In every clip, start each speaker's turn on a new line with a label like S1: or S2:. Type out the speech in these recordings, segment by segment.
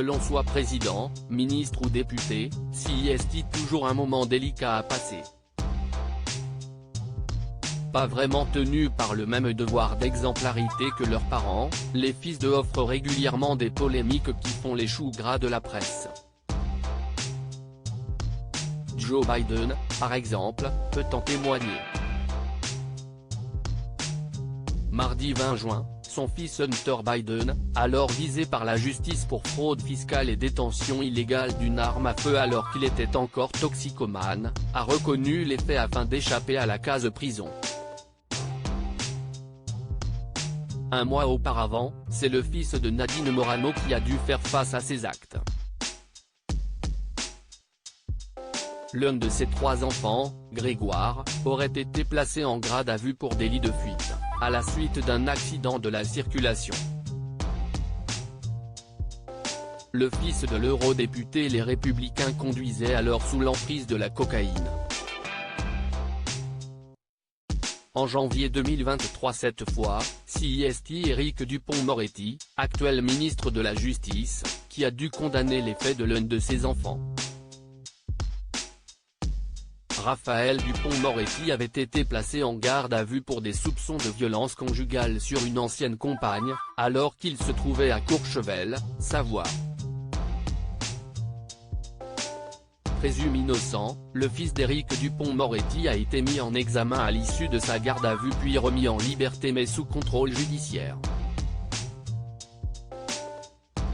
S1: Que l'on soit président, ministre ou député, CIST toujours un moment délicat à passer. Pas vraiment tenus par le même devoir d'exemplarité que leurs parents, les fils de offrent régulièrement des polémiques qui font les choux gras de la presse. Joe Biden, par exemple, peut en témoigner. Mardi 20 juin, son fils Hunter Biden, alors visé par la justice pour fraude fiscale et détention illégale d'une arme à feu alors qu'il était encore toxicomane, a reconnu les faits afin d'échapper à la case prison. Un mois auparavant, c'est le fils de Nadine Morano qui a dû faire face à ces actes. L'un de ses 3 enfants, Grégoire, aurait été placé en garde à vue pour délit de fuite, à la suite d'un accident de la circulation. Le fils de l'eurodéputé Les Républicains conduisait alors sous l'emprise de la cocaïne. En janvier 2023 cette fois, CIST Éric Dupond-Moretti, actuel ministre de la Justice, qui a dû condamner les faits de l'un de ses enfants. Raphaël Dupond-Moretti avait été placé en garde à vue pour des soupçons de violence conjugale sur une ancienne compagne, alors qu'il se trouvait à Courchevel, Savoie. Présumé innocent, le fils d'Éric Dupond-Moretti a été mis en examen à l'issue de sa garde à vue puis remis en liberté mais sous contrôle judiciaire.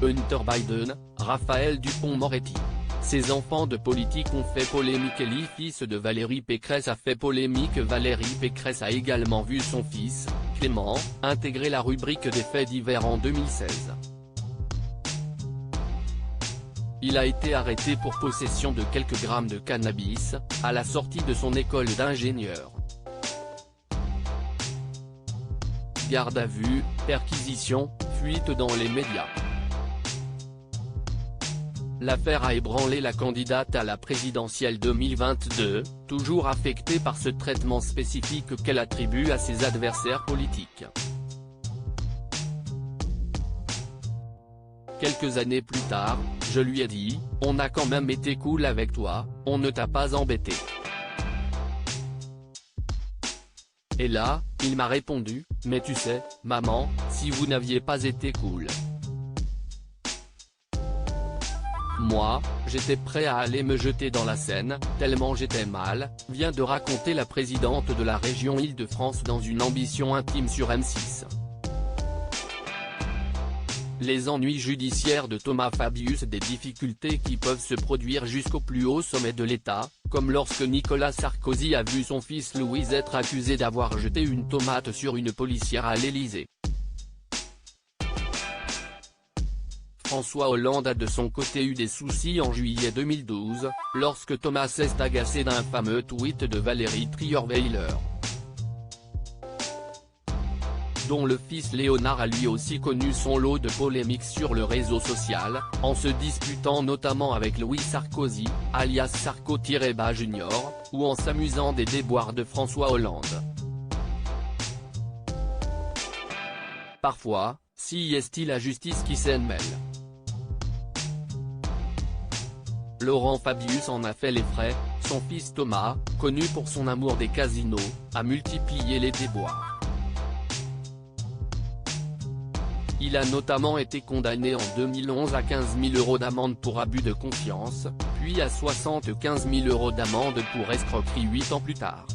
S1: Hunter Biden, Raphaël Dupond-Moretti. Ses enfants de politique ont fait polémique. Eli, fils de Valérie Pécresse, a fait polémique. Valérie Pécresse a également vu son fils, Clément, intégrer la rubrique des faits divers en 2016. Il a été arrêté pour possession de quelques grammes de cannabis, à la sortie de son école d'ingénieur. Garde à vue, perquisition, fuite dans les médias. L'affaire a ébranlé la candidate à la présidentielle 2022, toujours affectée par ce traitement spécifique qu'elle attribue à ses adversaires politiques. Quelques années plus tard, je lui ai dit, on a quand même été cool avec toi, on ne t'a pas embêté. Et là, il m'a répondu, mais tu sais, maman, si vous n'aviez pas été cool. Moi, j'étais prêt à aller me jeter dans la Seine, tellement j'étais mal, vient de raconter la présidente de la région Île-de-France dans une ambition intime sur M6. Les ennuis judiciaires de Thomas Fabius, des difficultés qui peuvent se produire jusqu'au plus haut sommet de l'État, comme lorsque Nicolas Sarkozy a vu son fils Louis être accusé d'avoir jeté une tomate sur une policière à l'Élysée. François Hollande a de son côté eu des soucis en juillet 2012, lorsque Thomas s'est agacé d'un fameux tweet de Valérie Trierweiler, dont le fils Léonard a lui aussi connu son lot de polémiques sur le réseau social, en se disputant notamment avec Louis Sarkozy, alias Sarko-Bas Junior, ou en s'amusant des déboires de François Hollande. Parfois, CIST la justice qui s'en mêle. Laurent Fabius en a fait les frais, son fils Thomas, connu pour son amour des casinos, a multiplié les déboires. Il a notamment été condamné en 2011 à 15 000 € d'amende pour abus de confiance, puis à 75 000 € d'amende pour escroquerie 8 ans plus tard.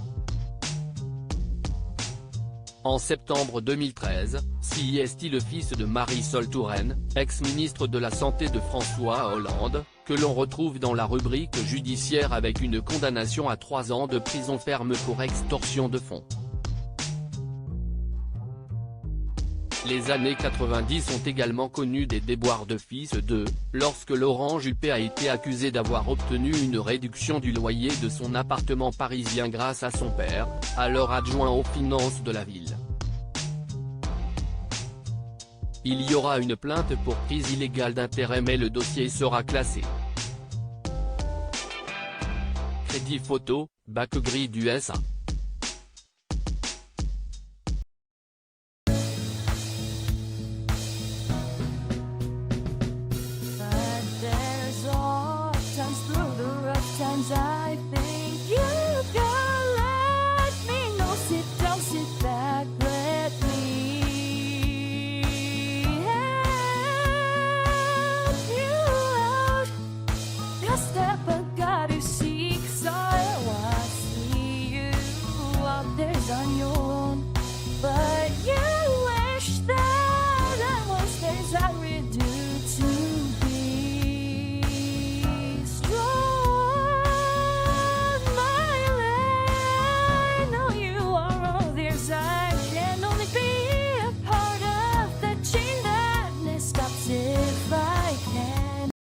S1: En septembre 2013, CIST le fils de Marisol Touraine, ex-ministre de la Santé de François Hollande, que l'on retrouve dans la rubrique judiciaire avec une condamnation à 3 ans de prison ferme pour extorsion de fonds. Les années 90 ont également connu des déboires de fils d'eux, lorsque Laurent Juppé a été accusé d'avoir obtenu une réduction du loyer de son appartement parisien grâce à son père, alors adjoint aux finances de la ville. Il y aura une plainte pour prise illégale d'intérêt mais le dossier sera classé. Crédit photo, bac gris du SA.